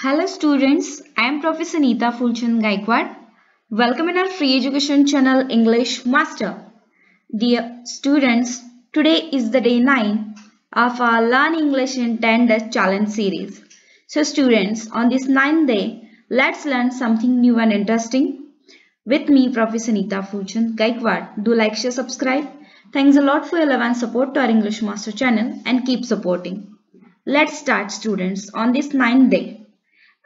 Hello students, I am Professor Neeta Fulchand Gaikwad. Welcome in our free education channel English Master. Dear students, today is the day 9 of our Learn English in 10 Days Challenge series. So students, on this 9th day, let's learn something new and interesting. With me, Professor Neeta Fulchand Gaikwad. Do like, share, subscribe. Thanks a lot for your love and support to our English Master channel and keep supporting. Let's start students on this 9th day.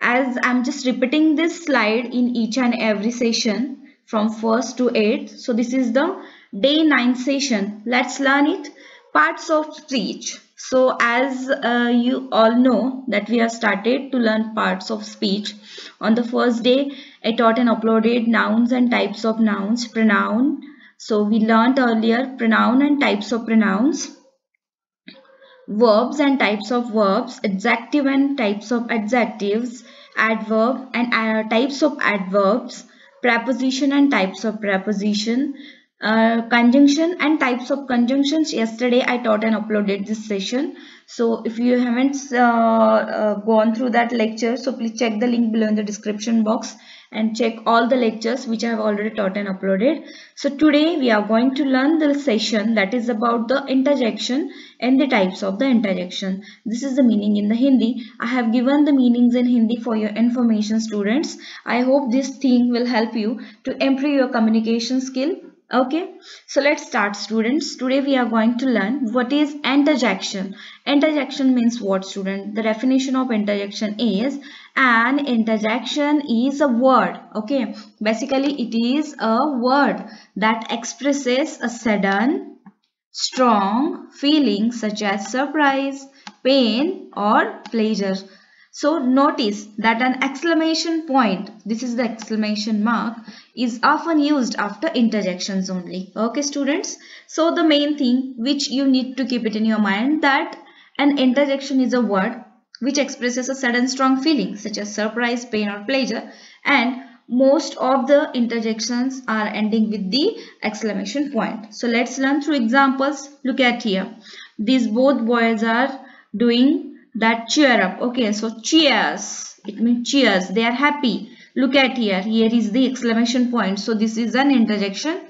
As I'm just repeating this slide in each and every session from 1st to 8th. So this is the day 9 session. Let's learn it. Parts of speech. So as you all know that we have started to learn parts of speech. On the first day, I taught and uploaded nouns and types of nouns, pronoun. So we learned earlier pronoun and types of pronouns, verbs and types of verbs, adjective and types of adjectives, adverb and types of adverbs, preposition and types of preposition, conjunction and types of conjunctions. Yesterday I taught and uploaded this session. So if you haven't gone through that lecture, so please check the link below in the description box and check all the lectures which I have already taught and uploaded. So today we are going to learn the session that is about the interjection and the types of the interjection. This is the meaning in the Hindi. I have given the meanings in Hindi for your information, students. I hope this thing will help you to improve your communication skill. Okay, so let's start students. Today we are going to learn what is interjection. Interjection means what, student? The definition of interjection is an interjection is a word. Okay, basically it is a word that expresses a sudden strong feeling such as surprise, pain or pleasure. So notice that an exclamation point, this is the exclamation mark, is often used after interjections only. Okay students, so the main thing which you need to keep it in your mind, that an interjection is a word which expresses a sudden strong feeling such as surprise, pain or pleasure, and most of the interjections are ending with the exclamation point. So let's learn through examples. Look at here. These both boys are doing that cheer up. Okay, so cheers. It means cheers. They are happy. Look at here. Here is the exclamation point. So this is an interjection.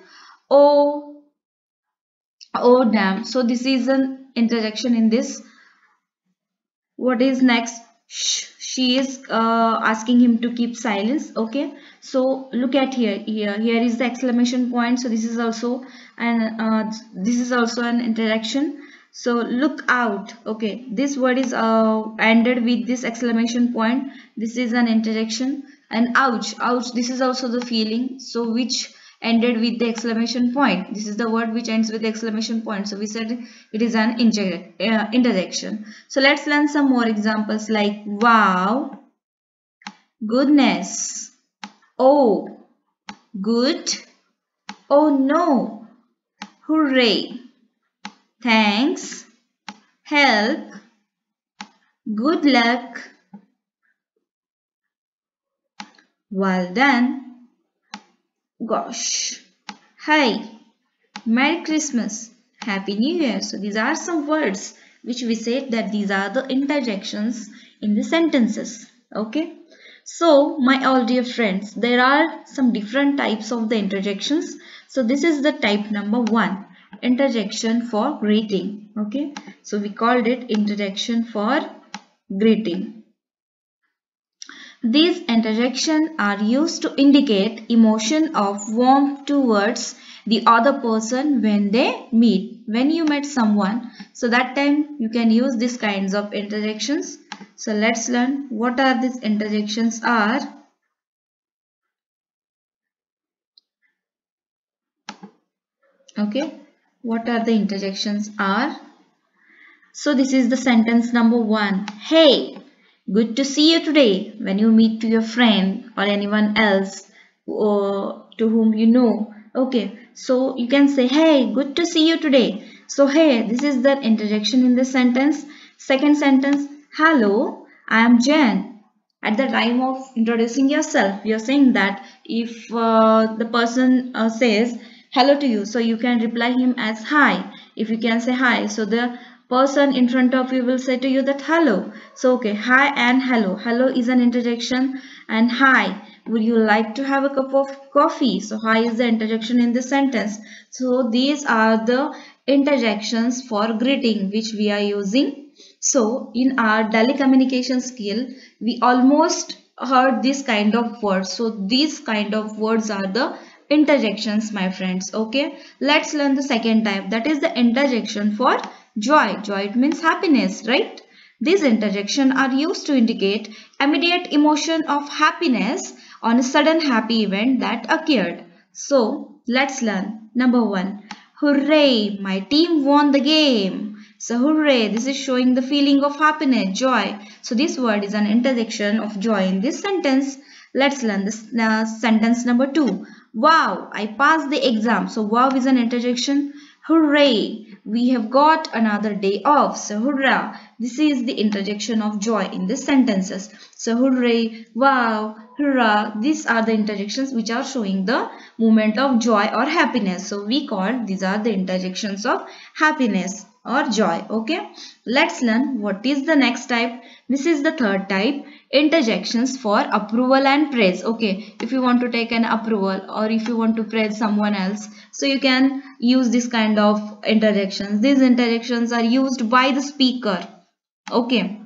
Oh, oh damn. So this is an interjection in this. What is next? Shh. She is asking him to keep silence. Okay, so look at here. Here is the exclamation point. So this is also an interjection. So look out. Okay, this word is ended with this exclamation point. This is an interjection. And ouch, ouch, this is also the feeling, so which ended with the exclamation point. This is the word which ends with the exclamation point, so we said it is an interjection. So let's learn some more examples like wow, goodness, oh, good, oh no, hooray, thanks, help, good luck, well done, gosh, hi, Merry Christmas, Happy New Year. So these are some words which we said that these are the interjections in the sentences. Okay. So my all dear friends, there are some different types of the interjections. So this is the type number 1, interjection for greeting. Okay. So we called it interjection for greeting. These interjections are used to indicate emotion of warmth towards the other person when they meet. When you met someone, so that time you can use these kinds of interjections. So let's learn what are these interjections are. Okay, what are the interjections are? So this is the sentence number 1. Hey, good to see you today. When you meet to your friend or anyone else or to whom you know. Okay, so you can say, hey, good to see you today. So, hey, this is the interjection in this sentence. Second sentence, hello, I am Jen. At the time of introducing yourself, you're saying that if the person says hello to you, so you can reply him as hi. If you can say hi, so the person in front of you will say to you that hello. So okay, hi and hello. Hello is an interjection, and hi, would you like to have a cup of coffee? So hi is the interjection in this sentence. So these are the interjections for greeting which we are using. So in our daily communication skill, we almost heard this kind of words. So these kind of words are the interjections, my friends. Okay, let's learn the second type, that is the interjection for joy. Joy, it means happiness, right? These interjections are used to indicate immediate emotion of happiness on a sudden happy event that occurred. So let's learn. Number one, hooray, my team won the game. So hooray, this is showing the feeling of happiness, joy. So this word is an interjection of joy in this sentence. Let's learn this sentence number two. Wow, I passed the exam. So wow is an interjection. Hooray, we have got another day off. So hurrah, this is the interjection of joy in these sentences. So hooray, wow, hurrah, these are the interjections which are showing the moment of joy or happiness. So we call these are the interjections of happiness or joy. Okay, let's learn what is the next type. This is the third type, interjections for approval and praise. Okay, if you want to take an approval or if you want to praise someone else, so you can use this kind of interjections. These interjections are used by the speaker, okay,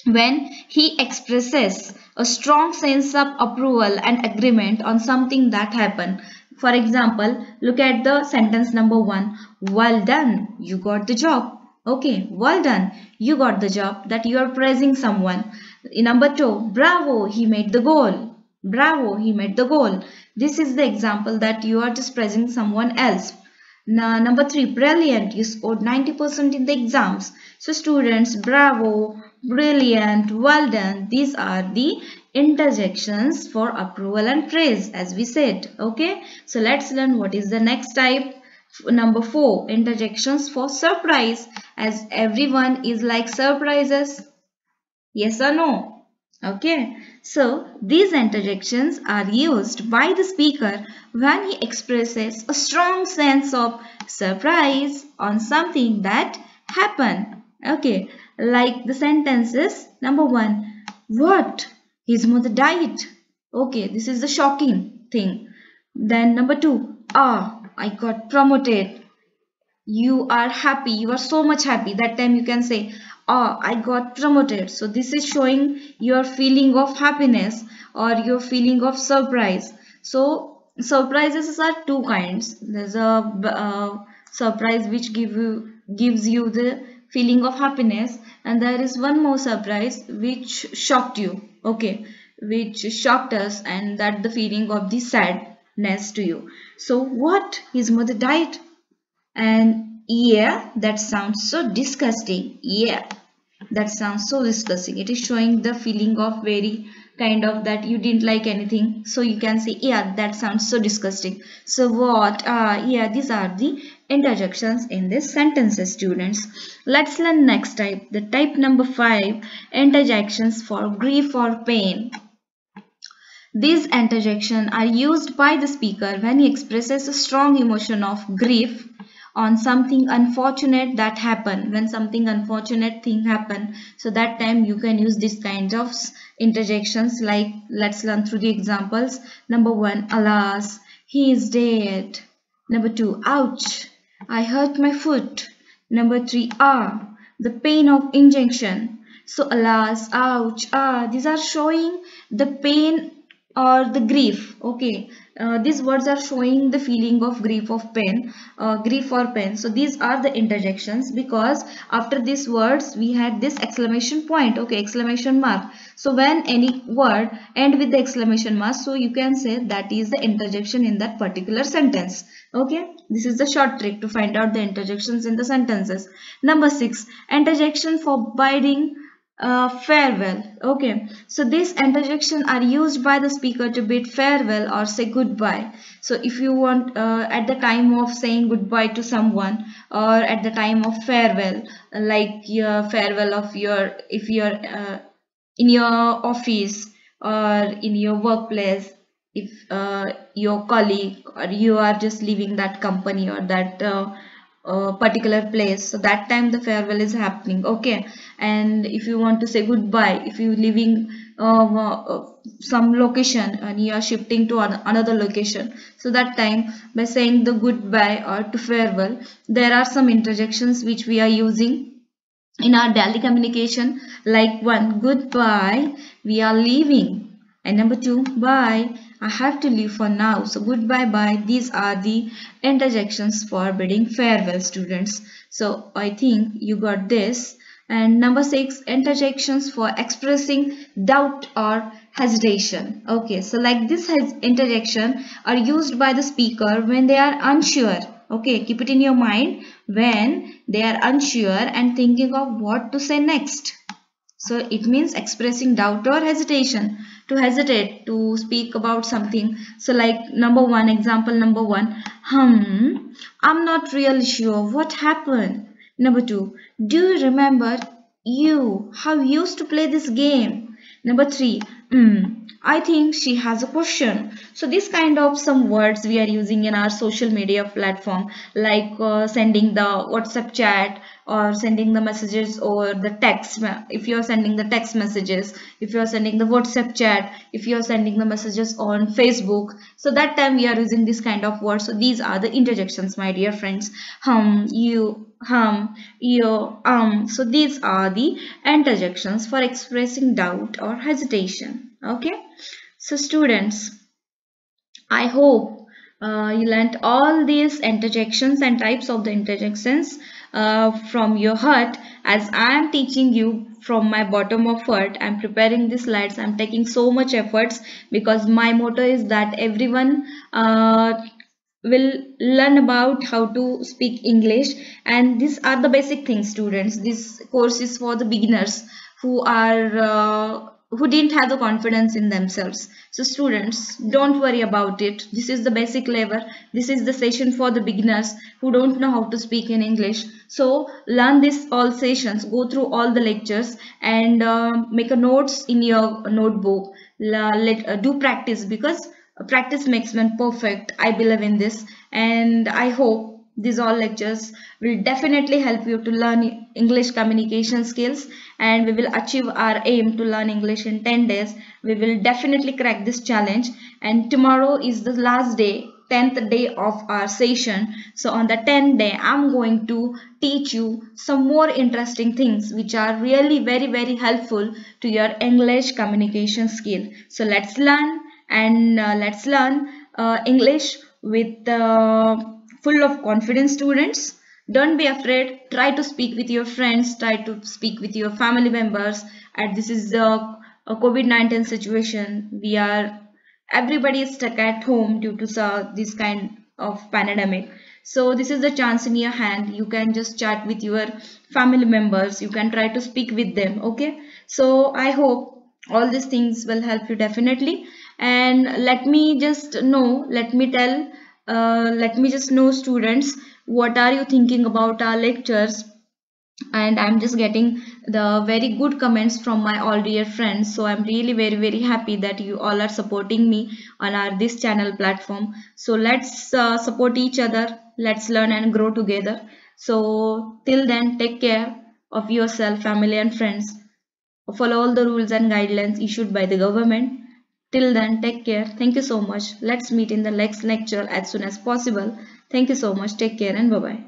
when he expresses a strong sense of approval and agreement on something that happened. For example, look at the sentence number one. Well done, you got the job. Okay, well done, you got the job, that you are praising someone. Number two, bravo, he made the goal. Bravo, he made the goal. This is the example that you are just praising someone else. Now, number three, brilliant, you scored 90% in the exams. So students, bravo, brilliant, well done. These are the interjections for approval and praise, as we said. Okay, so let's learn what is the next type. Number four, interjections for surprise, as everyone is like surprises. Yes or no? Okay, so these interjections are used by the speaker when he expresses a strong sense of surprise on something that happened. Okay, like the sentences. Number one, what? His mother died. Okay, this is the shocking thing. Then number two, ah, I got promoted. You are happy, you are so much happy, that time you can say, oh, I got promoted. So this is showing your feeling of happiness or your feeling of surprise. So surprises are two kinds. There's a surprise which gives you the feeling of happiness, and there is one more surprise which shocked you, okay, which shocked us, and that the feeling of the sadness to you. So what, his mother died? And yeah, that sounds so disgusting. Yeah, that sounds so disgusting. It is showing the feeling of very kind of that you didn't like anything. So you can say, yeah, that sounds so disgusting. So what? Yeah, these are the interjections in this sentences, students. Let's learn next type. The type number 5, interjections for grief or pain. These interjections are used by the speaker when he expresses a strong emotion of grief on something unfortunate that happened. When something unfortunate thing happened, so that time you can use this kind of interjections. Like, let's learn through the examples. Number one, alas, he is dead. Number two, ouch, I hurt my foot. Number three, ah, the pain of injection. So alas, ouch, ah, these are showing the pain or the grief. Okay, these words are showing the feeling of grief of pain, grief or pain. So these are the interjections, because after these words we had this exclamation point, okay, exclamation mark. So when any word end with the exclamation mark, so you can say that is the interjection in that particular sentence. Okay, this is the short trick to find out the interjections in the sentences. Number 6, interjection for bidding farewell. Okay, so these interjections are used by the speaker to bid farewell or say goodbye. So if you want at the time of saying goodbye to someone, or at the time of farewell, like your farewell of your, if you're in your office or in your workplace, if your colleague, or you are just leaving that company or that particular place, so that time the farewell is happening. Okay, and if you want to say goodbye, if you living some location and you are shifting to another location, so that time by saying the goodbye or to farewell, there are some interjections which we are using in our daily communication, like one, goodbye, we are leaving, and number two, bye, I have to leave for now. So goodbye, bye, these are the interjections for bidding farewell, students. So I think you got this. And number six, interjections for expressing doubt or hesitation. Okay, so like this interjection are used by the speaker when they are unsure. Okay, keep it in your mind, when they are unsure and thinking of what to say next. So it means expressing doubt or hesitation, to hesitate to speak about something. So like number one, example number one, I'm not really sure what happened. Number two, do you remember you have used to play this game? Number three, I think she has a question. So this kind of some words we are using in our social media platform, like sending the WhatsApp chat or sending the messages or the text. If you are sending the text messages, if you are sending the WhatsApp chat, if you are sending the messages on Facebook, so that time we are using this kind of words. So these are the interjections, my dear friends. You, you, so these are the interjections for expressing doubt or hesitation. Okay, so students, I hope you learnt all these interjections and types of the interjections from your heart, as I am teaching you from my bottom of heart. I am preparing the slides. I am taking so much efforts because my motto is that everyone will learn about how to speak English, and these are the basic things, students. This course is for the beginners who are who didn't have the confidence in themselves. So students, don't worry about it. This is the basic level. This is the session for the beginners who don't know how to speak in English. So learn this all sessions, go through all the lectures, and make a notes in your notebook. Do practice, because practice makes one perfect. I believe in this, and I hope these all lectures will definitely help you to learn English communication skills, and we will achieve our aim to learn English in 10 days. We will definitely crack this challenge, and tomorrow is the last day, 10th day of our session. So on the 10th day, I'm going to teach you some more interesting things which are really very helpful to your English communication skill. So let's learn, and let's learn English with full of confidence, students. Don't be afraid. Try to speak with your friends, try to speak with your family members. And this is a COVID-19 situation. Everybody is stuck at home due to this kind of pandemic. So this is the chance in your hand. You can just chat with your family members. You can try to speak with them. Okay, so I hope all these things will help you definitely. And let me just know, students, what are you thinking about our lectures? And I'm just getting the very good comments from my all dear friends, so I'm really very happy that you all are supporting me on our this channel platform. So let's support each other, let's learn and grow together. So till then, take care of yourself, family and friends. Follow all the rules and guidelines issued by the government. Till then, take care. Thank you so much. Let's meet in the next lecture as soon as possible. Thank you so much. Take care and bye bye.